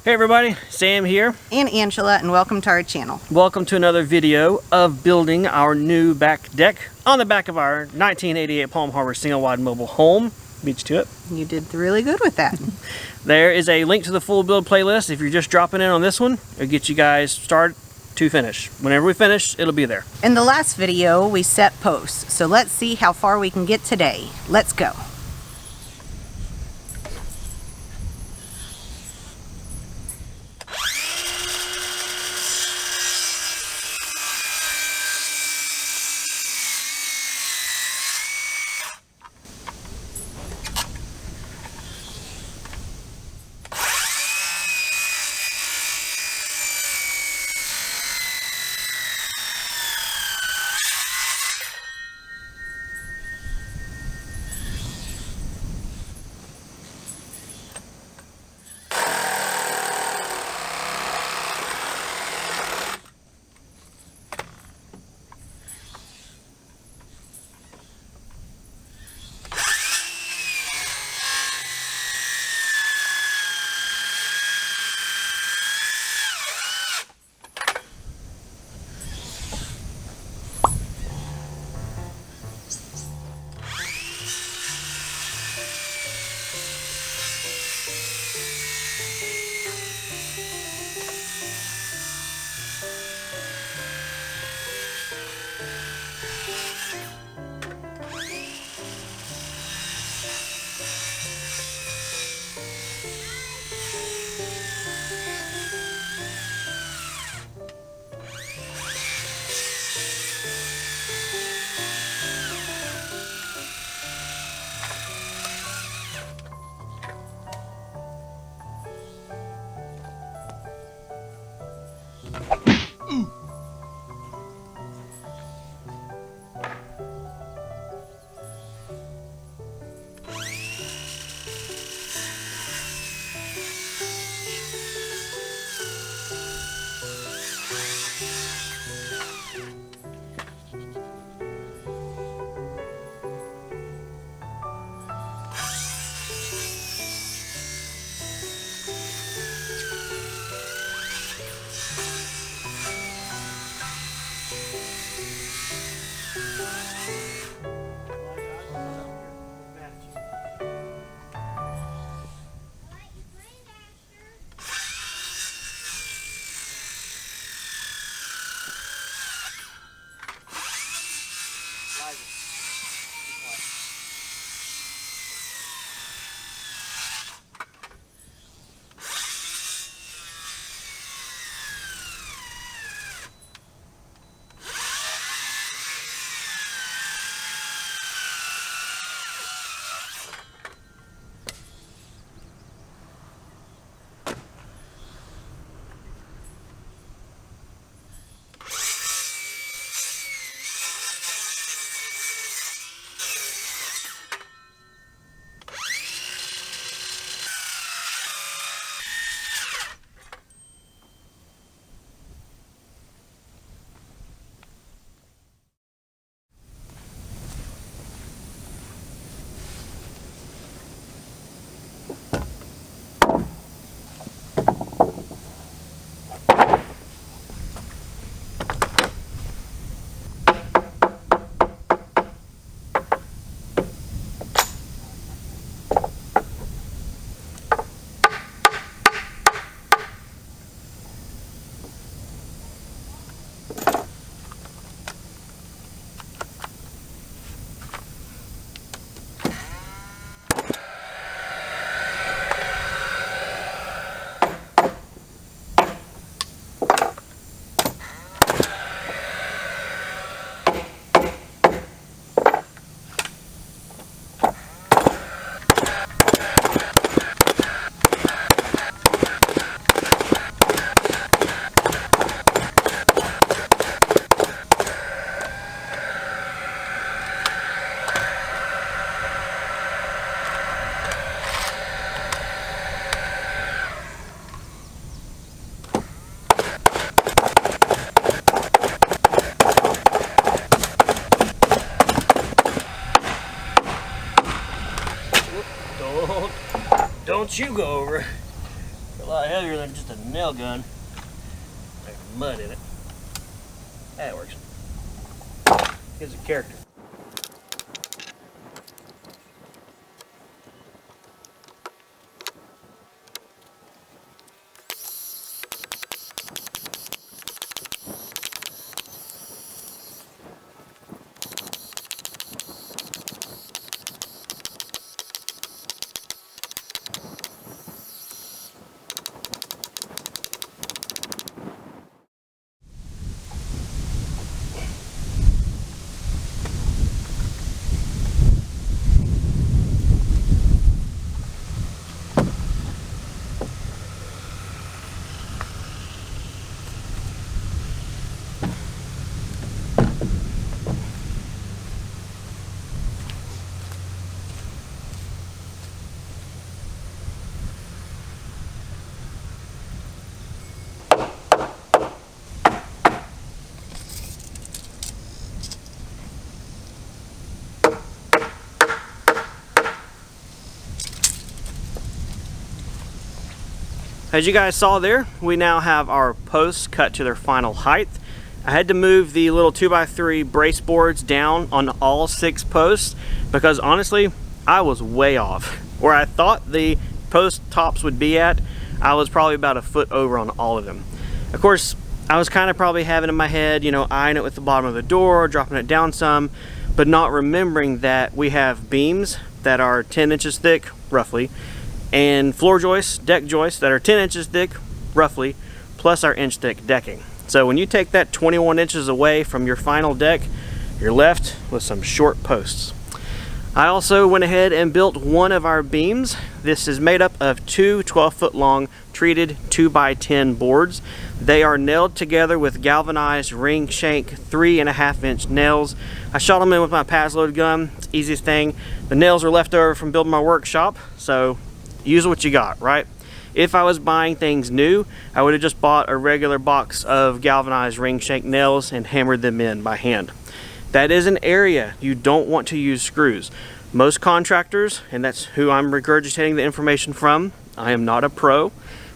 Hey everybody, Sam here. And Angela, and welcome to our channel. Welcome to another video of building our new back deck on the back of our 1988 Palm Harbor single wide mobile home. Beats to it. You did really good with that. There is a link to the full build playlist. If you're just dropping in on this one, it'll get you guys started to finish. Whenever we finish, it'll be there. In the last video, we set posts, so let's see how far we can get today. Let's go. Don't you go over. It's a lot heavier earlier than just a nail gun. There's mud in it. That works. Gives it character. As you guys saw there, we now have our posts cut to their final height. I had to move the little 2x3 brace boards down on all 6 posts because honestly, I was way off. Where I thought the post tops would be at, I was probably about a foot over on all of them. Of course, I was kind of probably having in my head, you know, eyeing it with the bottom of the door, dropping it down some, but not remembering that we have beams that are 10 inches thick, roughly, and floor joists, deck joists that are 10 inches thick, roughly, plus our inch thick decking. So when you take that 21 inches away from your final deck, you're left with some short posts. I also went ahead and built one of our beams. This is made up of 2 12-foot long treated 2x10 boards. They are nailed together with galvanized ring shank 3.5 inch nails. I shot them in with my pass load gun. It's the easiest thing. The nails are left over from building my workshop, so use what you got, right? If I was buying things new, I would have just bought a regular box of galvanized ring shank nails and hammered them in by hand. That is an area you don't want to use screws. Most contractors, and that's who I'm regurgitating the information from, I am not a pro.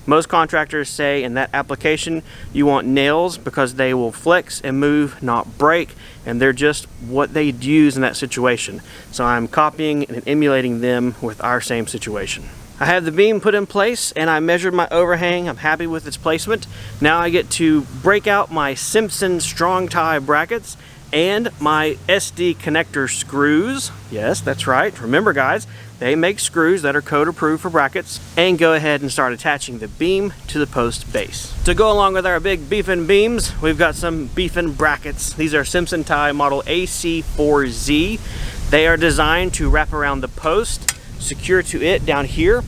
Most contractors say in that application you want nails because they will flex and move, not break, and they're just what they'd use in that situation. So I'm copying and emulating them with our same situation. I have the beam put in place and I measured my overhang. I'm happy with its placement. Now I get to break out my Simpson strong tie brackets and my SD connector screws. Yes, that's right. Remember guys, they make screws that are code approved for brackets, and go ahead and start attaching the beam to the post base. To go along with our big beefin' beams, we've got some beefin' brackets. These are Simpson tie model AC4Z. They are designed to wrap around the post, secure to it down here,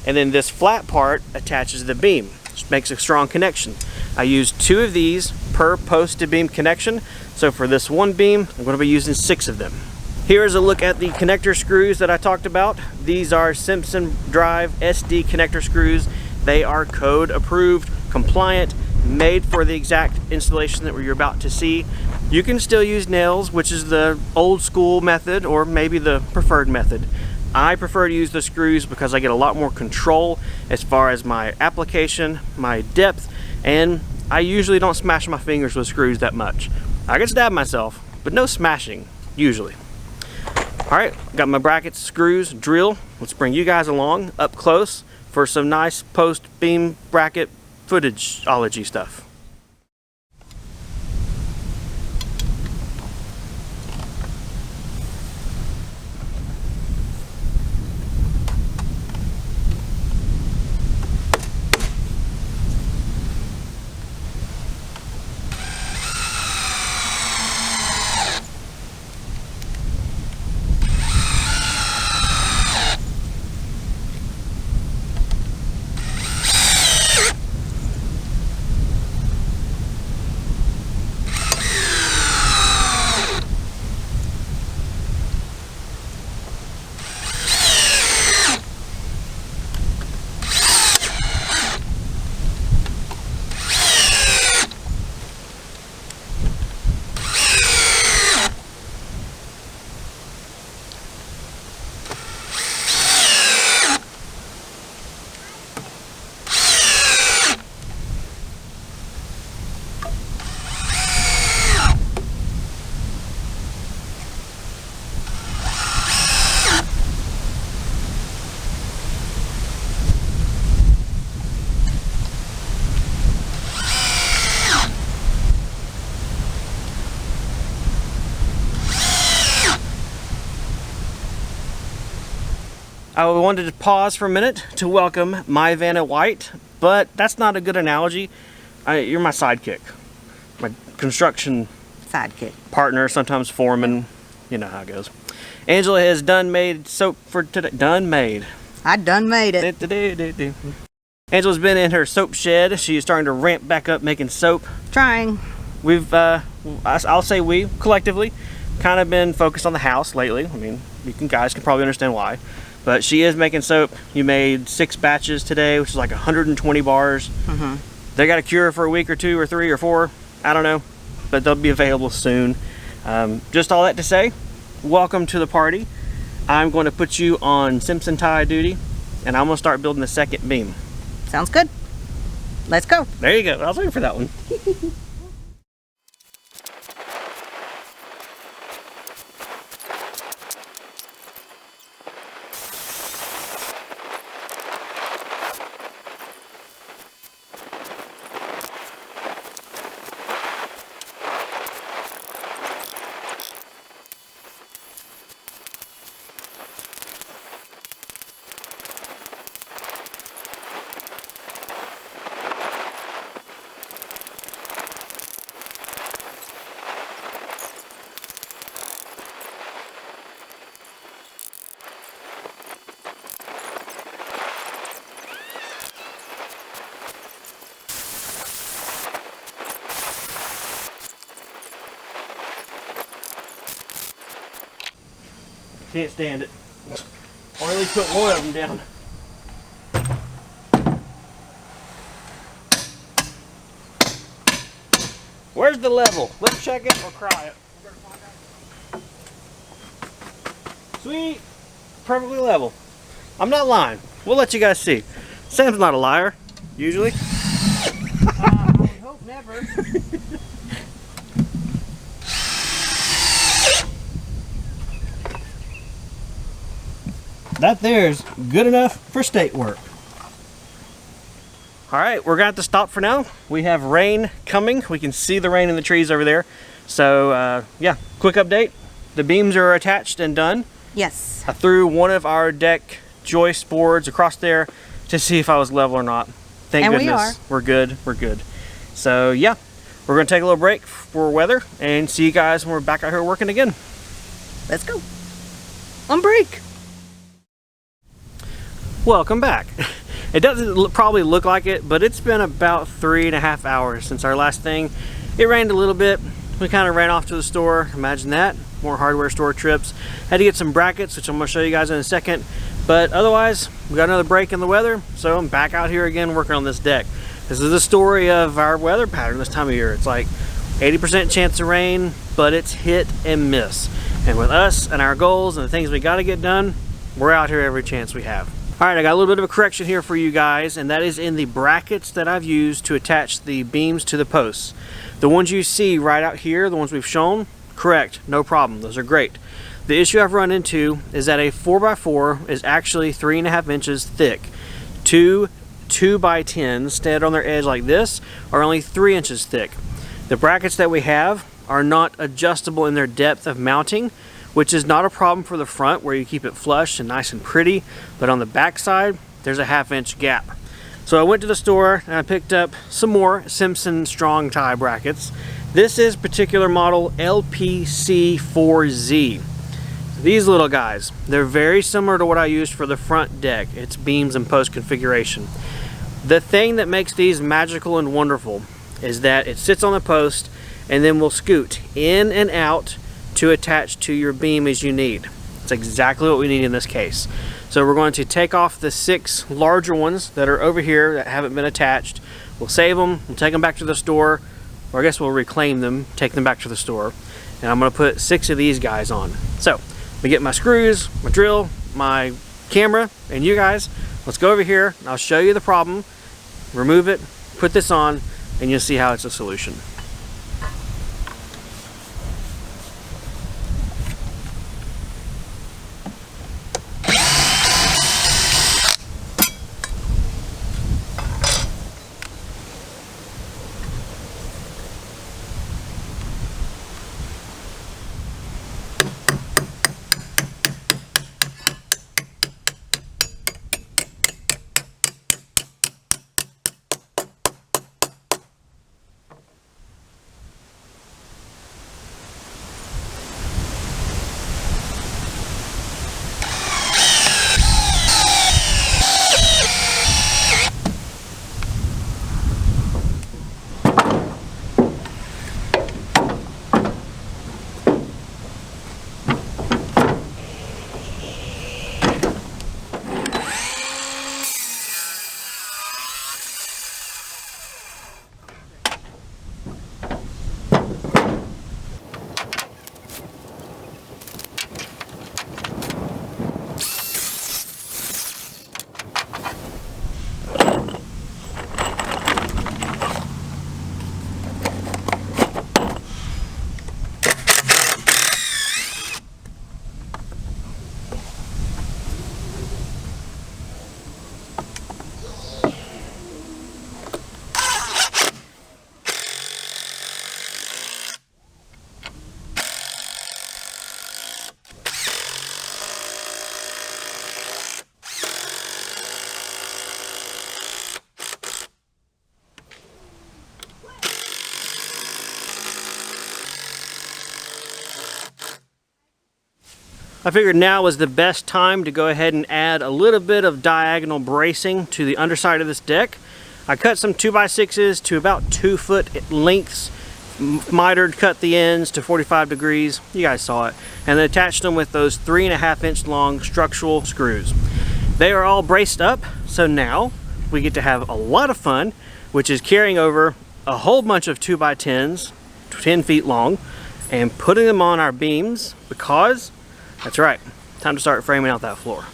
and then this flat part attaches the beam, which makes a strong connection. I use 2 of these per post to beam connection, so for this one beam I'm going to be using 6 of them. Here's a look at the connector screws that I talked about. These are Simpson Drive SD connector screws. They are code approved, compliant, made for the exact installation that you're about to see. You can still use nails, which is the old school method, or maybe the preferred method. I prefer to use the screws because I get a lot more control as far as my application, my depth, and I usually don't smash my fingers with screws that much. I can stab myself, but no smashing, usually. Alright, got my brackets, screws, drill. Let's bring you guys along up close for some nice post beam bracket footage-ology stuff. I wanted to pause for a minute to welcome my Vanna White, but that's not a good analogy. You're my sidekick, my construction Sidekick. partner, sometimes foreman. You know how it goes. Angela has done made soap for today. Done made. I done made it. Angela's been in her soap shed. She's starting to ramp back up making soap. Trying. We've, I'll say we, collectively, kind of been focused on the house lately. I mean, guys can probably understand why. But she is making soap. You made 6 batches today, which is like 120 bars. They got a cure for a week or 2 or 3 or 4. I don't know. But they'll be available soon. Just all that to say, welcome to the party. I'm going to put you on Simpson tie duty, and I'm going to start building the second beam. Sounds good. Let's go. There you go. I was waiting for that one. Can't stand it. Or at least put one of them down. Where's the level? Let's check it or cry it. Sweet. Perfectly level. I'm not lying. We'll let you guys see. Sam's not a liar, usually. I would hope never. That there's good enough for state work. All right, we're gonna have to stop for now. We have rain coming. We can see the rain in the trees over there. So yeah, quick update. The beams are attached and done. Yes. I threw one of our deck joist boards across there to see if I was level or not. Thank And goodness. we are. We're good, we're good. So yeah, we're gonna take a little break for weather and see you guys when we're back out here working again. Let's go. On break. Welcome back. It doesn't probably look like it, but it's been about 3.5 hours since our last thing. It rained a little bit. We kind of ran off to the store. Imagine that. More hardware store trips. Had to get some brackets, which I'm going to show you guys in a second. But otherwise, we got another break in the weather, so I'm back out here again working on this deck. This is the story of our weather pattern this time of year. It's like 80% chance of rain, but it's hit and miss. And with us and our goals and the things we got to get done, we're out here every chance we have. All right, I got a little bit of a correction here for you guys, and that is in the brackets that I've used to attach the beams to the posts. The ones you see right out here, the ones we've shown, correct, no problem, those are great. The issue I've run into is that a 4x4 is actually 3.5 inches thick. Two 2x10s standing on their edge like this are only 3 inches thick. The brackets that we have are not adjustable in their depth of mounting, which is not a problem for the front where you keep it flush and nice and pretty, but on the back side, there's a 1/2 inch gap. So I went to the store and I picked up some more Simpson strong tie brackets. This is particular model LPC4Z. These little guys, they're very similar to what I used for the front deck. It's beams and post configuration. The thing that makes these magical and wonderful is that it sits on the post and then will scoot in and out to attach to your beam as you need. It's exactly what we need in this case. So we're going to take off the 6 larger ones that are over here that haven't been attached. We'll save them, we'll take them back to the store, or I guess we'll reclaim them, take them back to the store. And I'm gonna put 6 of these guys on. So, we get my screws, my drill, my camera, and you guys, let's go over here, and I'll show you the problem, remove it, put this on, and you'll see how it's a solution. I figured now was the best time to go ahead and add a little bit of diagonal bracing to the underside of this deck. I cut some 2x6s to about 2 foot lengths, mitered cut the ends to 45 degrees, you guys saw it, and then attached them with those 3.5 inch long structural screws. They are all braced up, so now we get to have a lot of fun, which is carrying over a whole bunch of 2x10s, 10 feet long, and putting them on our beams because, that's right, time to start framing out that floor.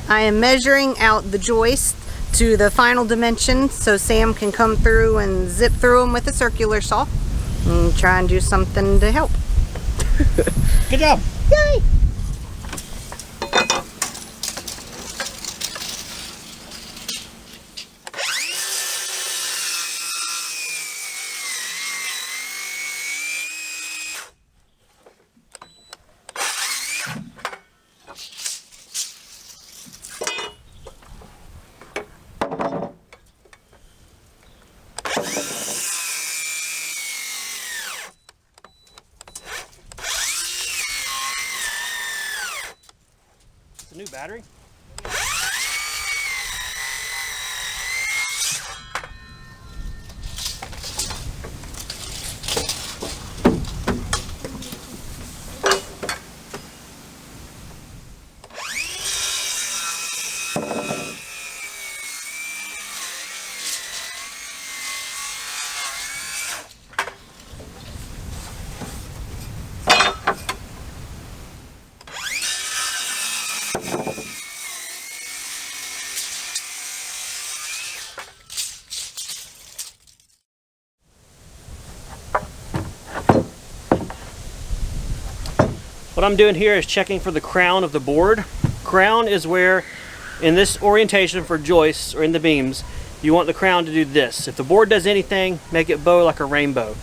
I am measuring out the joist to the final dimension so Sam can come through and zip through them with a circular saw and try and do something to help. Good job. Yay! It's a new battery. What I'm doing here is checking for the crown of the board. Crown is where, in this orientation for joists or in the beams, you want the crown to do this. If the board does anything, make it bow like a rainbow.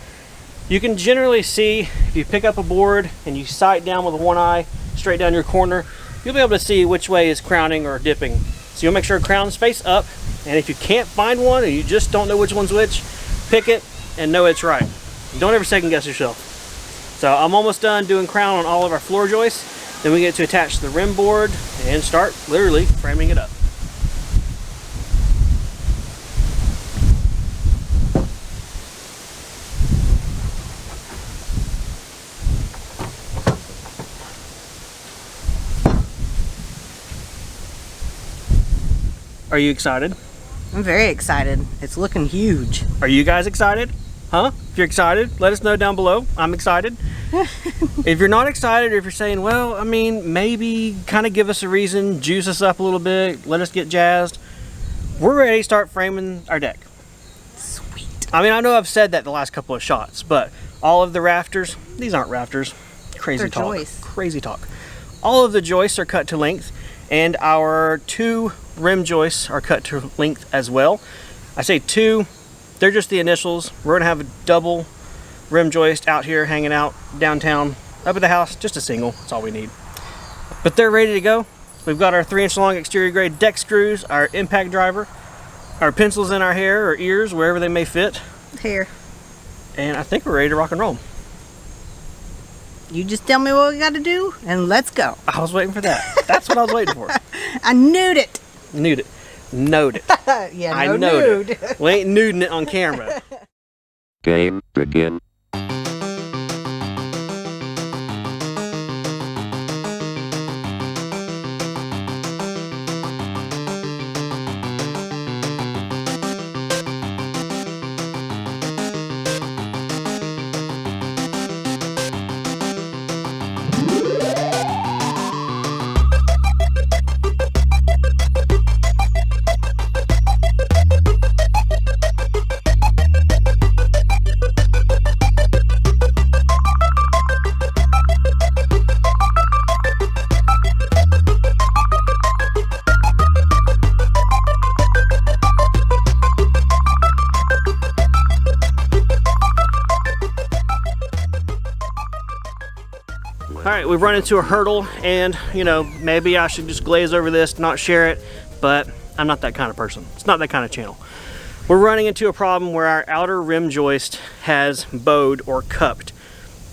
You can generally see, if you pick up a board and you sight down with one eye straight down your corner, you'll be able to see which way is crowning or dipping. So you'll make sure crown's face up, and if you can't find one or you just don't know which one's which, pick it and know it's right. Don't ever second guess yourself. So I'm almost done doing crown on all of our floor joists. Then we get to attach the rim board and start literally framing it up. Are you excited? I'm very excited. It's looking huge. Are you guys excited? Huh? If you're excited, let us know down below. I'm excited. If you're not excited, or if you're saying, well, I mean, maybe kind of give us a reason, juice us up a little bit, let us get jazzed, we're ready to start framing our deck. Sweet. I mean, I know I've said that the last couple of shots, but all of the rafters, these aren't rafters, crazy They're talk. joists. Crazy talk. All of the joists are cut to length, and our 2 rim joists are cut to length as well. I say 2, they're just the initials. We're gonna have a double rim joist out here hanging out downtown. Up at the house, just a single, that's all we need. But they're ready to go. We've got our 3-inch long exterior grade deck screws, our impact driver, our pencils in our hair or ears, wherever they may fit. Here. And I think we're ready to rock and roll. You just tell me what we got to do, and let's go. I was waiting for that. That's what I was waiting for. I knew it. Nude it. Knowed it. Yeah, I no knowed nude. it. We ain't nuding it on camera. Game begin. Alright, we've run into a hurdle, and you know, maybe I should just glaze over this, not share it, but I'm not that kind of person. It's not that kind of channel. We're running into a problem where our outer rim joist has bowed or cupped.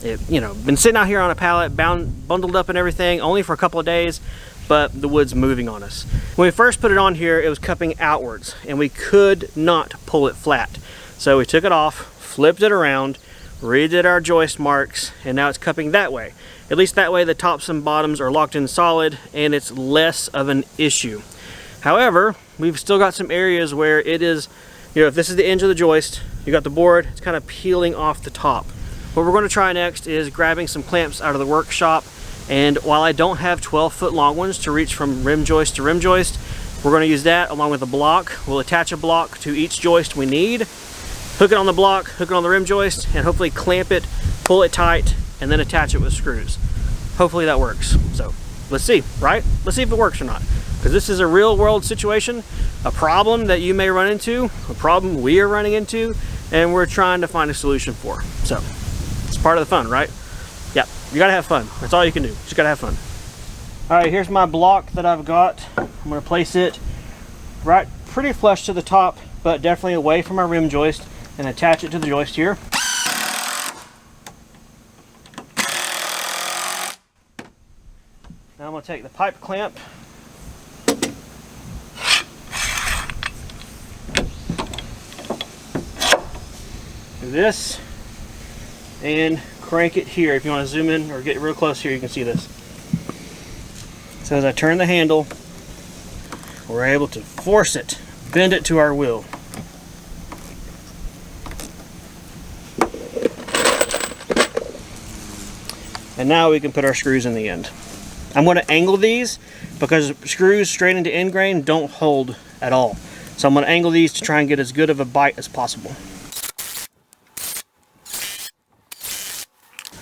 It, you know, been sitting out here on a pallet, bundled up and everything, only for a couple of days, but the wood's moving on us. When we first put it on here, it was cupping outwards, and we could not pull it flat. So we took it off, flipped it around, redid our joist marks, and now it's cupping that way. At least that way the tops and bottoms are locked in solid, and it's less of an issue. However, we've still got some areas where it is, you know, if this is the edge of the joist, you got the board, it's kind of peeling off the top. What we're going to try next is grabbing some clamps out of the workshop, and while I don't have 12-foot long ones to reach from rim joist to rim joist, we're going to use that along with a block. We'll attach a block to each joist we need, hook it on the block, hook it on the rim joist, and hopefully clamp it, pull it tight, and then attach it with screws. Hopefully that works. So let's see, right? Let's see if it works or not. Because this is a real world situation, a problem that you may run into, a problem we are running into, and we're trying to find a solution for. So it's part of the fun, right? Yeah, you gotta have fun. That's all you can do. Just gotta have fun. All right, here's my block that I've got. I'm gonna place it right pretty flush to the top, but definitely away from our rim joist, and attach it to the joist here. Now I'm gonna take the pipe clamp, do this, and crank it here. If you want to zoom in or get real close here, you can see this. So as I turn the handle, we're able to force it, bend it to our will. And now we can put our screws in the end. I'm going to angle these because screws straight into end grain don't hold at all. So I'm going to angle these to try and get as good of a bite as possible.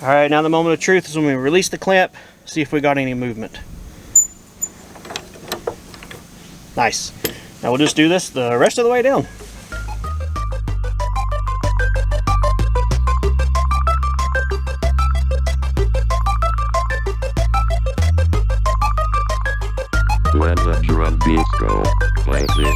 Alright, now the moment of truth is when we release the clamp, see if we got any movement. Nice. Now we'll just do this the rest of the way down. When the drum beats go like this.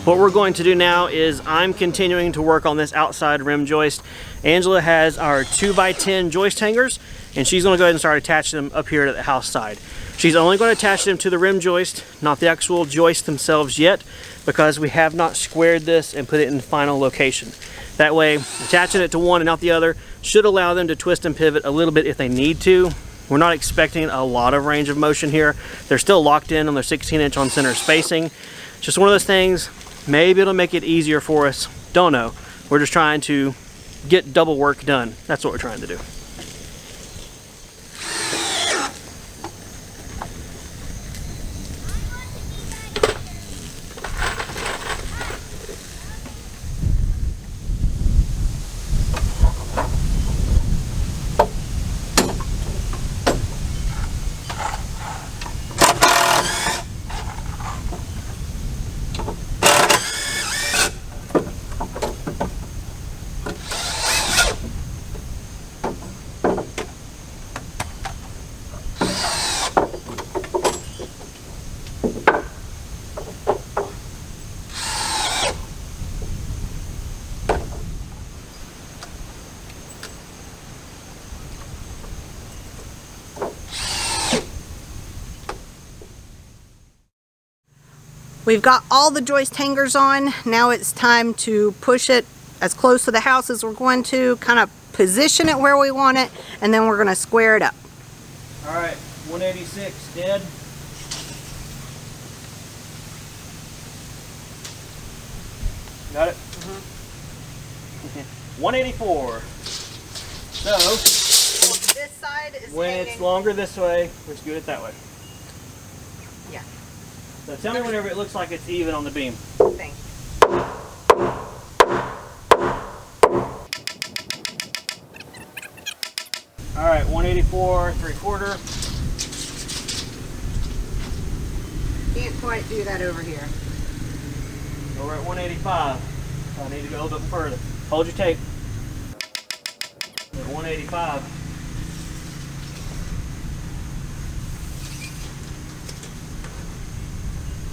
What we're going to do now is I'm continuing to work on this outside rim joist. Angela has our 2x10 joist hangers, and she's going to go ahead and start attaching them up here to the house side. She's only going to attach them to the rim joist, not the actual joists themselves yet, because we have not squared this and put it in the final location. That way, attaching it to one and not the other should allow them to twist and pivot a little bit if they need to. We're not expecting a lot of range of motion here. They're still locked in on their 16-inch on center spacing. Just one of those things. Maybe it'll make it easier for us. Don't know. We're just trying to get double work done. That's what we're trying to do. We've got all the joist hangers on. Now it's time to push it as close to the house as we're going to, kind of position it where we want it, and then we're going to square it up. All right, 186 dead. Got it? 184. So, this side is when hanging. it's longer this way, let's do it that way. Yeah. So tell me whenever it looks like it's even on the beam. Thank you. All right, 184 3/4. Can't quite do that over here. So we're at 185. So I need to go a little bit further. Hold your tape. We're at 185.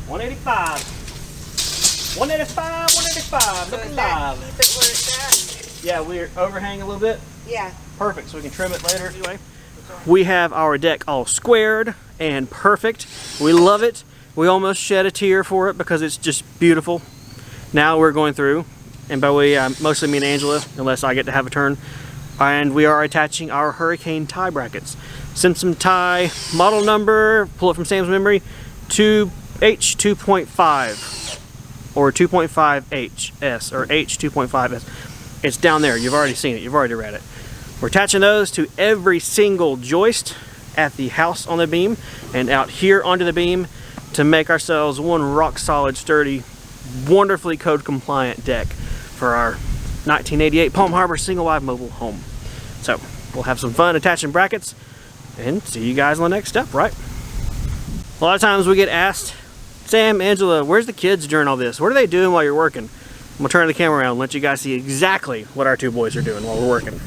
$185. 185. Looking live. Keep it where it's at. Yeah, we're overhang a little bit. Yeah. Perfect, so we can trim it later. Anyway, we have our deck all squared and perfect. We love it. We almost shed a tear for it because it's just beautiful. Now we're going through, and by the way, mostly me and Angela, unless I get to have a turn, and we are attaching our hurricane tie brackets. Simpson tie model number, pull it from Sam's memory, H2.5 or 2.5HS or H2.5S. It's down there. You've already seen it. You've already read it. We're attaching those to every single joist at the house on the beam and out here onto the beam to make ourselves one rock solid, sturdy, wonderfully code compliant deck for our 1988 Palm Harbor single wide mobile home. So we'll have some fun attaching brackets and see you guys on the next step, right? A lot of times we get asked, Sam, Angela, where's the kids during all this? What are they doing while you're working? I'm gonna turn the camera around and let you guys see exactly what our two boys are doing while we're working.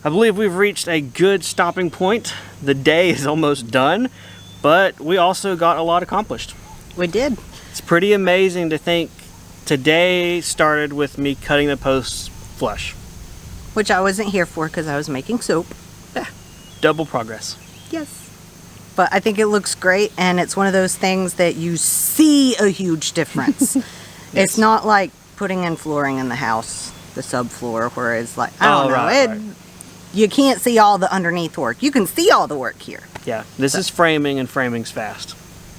I believe we've reached a good stopping point. The day is almost done, but we also got a lot accomplished. We did. It's pretty amazing to think today started with me cutting the posts flush. Which I wasn't here for because I was making soap. Double progress. Yes. But I think it looks great, and it's one of those things that you see a huge difference. Yes. It's not like putting in flooring in the house, the subfloor, where it's like, I don't know. Right. You can't see all the underneath work. You can see all the work here. Yeah, this is framing, and framing's fast.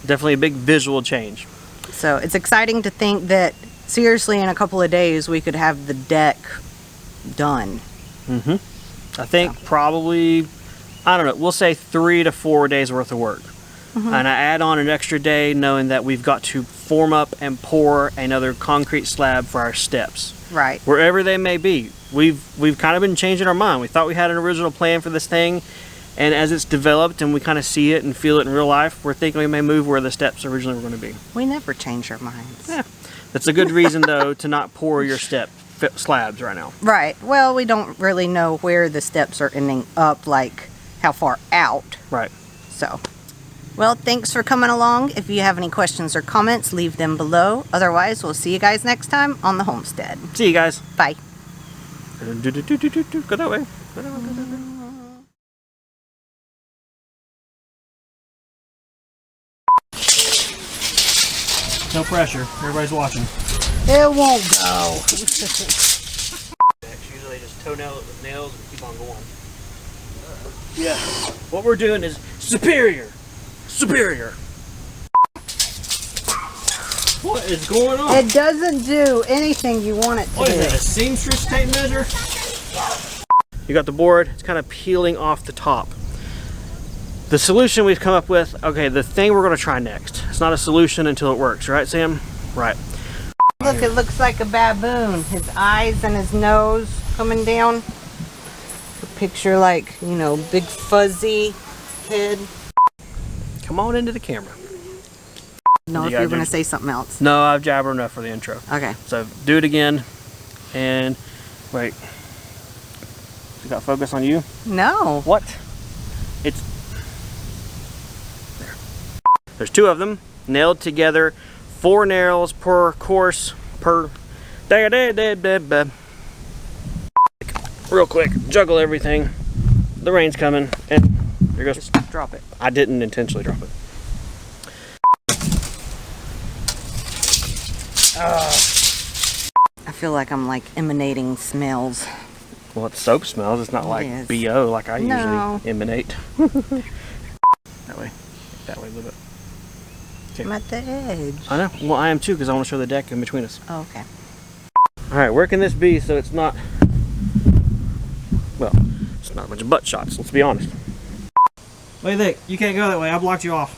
Definitely a big visual change. So it's exciting to think that, seriously, in a couple of days, we could have the deck done. Mm-hmm. I think probably, I don't know, we'll say 3 to 4 days worth of work. Mm-hmm. And I add on an extra day knowing that we've got to form up and pour another concrete slab for our steps. Right. Wherever they may be. We've kind of been changing our mind. We thought we had an original plan for this thing, and as it's developed and we kind of see it and feel it in real life, we're thinking we may move where the steps originally were going to be. We never change our minds. Yeah. That's a good reason, though, to not pour your slabs right now. Right. Well, we don't really know where the steps are ending up, like how far out. Right. So, well, thanks for coming along. If you have any questions or comments, leave them below. Otherwise, we'll see you guys next time on the homestead. See you guys. Bye. Go that way. Go that way. No pressure. Everybody's watching. It won't go. Usually just toenail it with nails and keep on going. Yeah. What we're doing is superior. Superior. What is going on? It doesn't do anything you want it to What do. is that, a seamstress tape measure? You got the board, it's kind of peeling off the top. The solution we've come up with, okay, the thing we're gonna try next. It's not a solution until it works, right, Sam? Right. Look, it looks like a baboon. His eyes and his nose coming down. Picture like, you know, big fuzzy head. Come on into the camera. No, if you're going to say something else. No, I've jabbered enough for the intro. Okay. So do it again, and wait. You got focus on you? No. What? It's there. There's 2 of them nailed together, 4 nails per course per. Real quick, juggle everything. The rain's coming, and there goes. Just drop it. I didn't intentionally drop it. I feel like I'm like emanating smells. Well, it's soap smells. It's not like Yes. BO like I No. usually emanate. That way a little bit. I'm at the edge. I know. Well, I am too because I want to show the deck in between us. Oh, okay. All right, where can this be so it's not? Well, it's not a bunch of butt shots. Let's be honest. What do you think? You can't go that way. I blocked you off.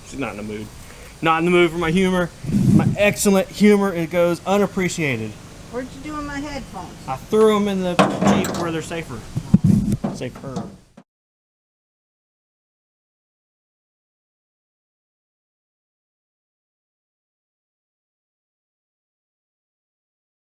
She's not in the mood. Not in the mood for my humor. My excellent humor, it goes unappreciated. What'd you do with my headphones? I threw them in the Jeep where they're safer. Safer.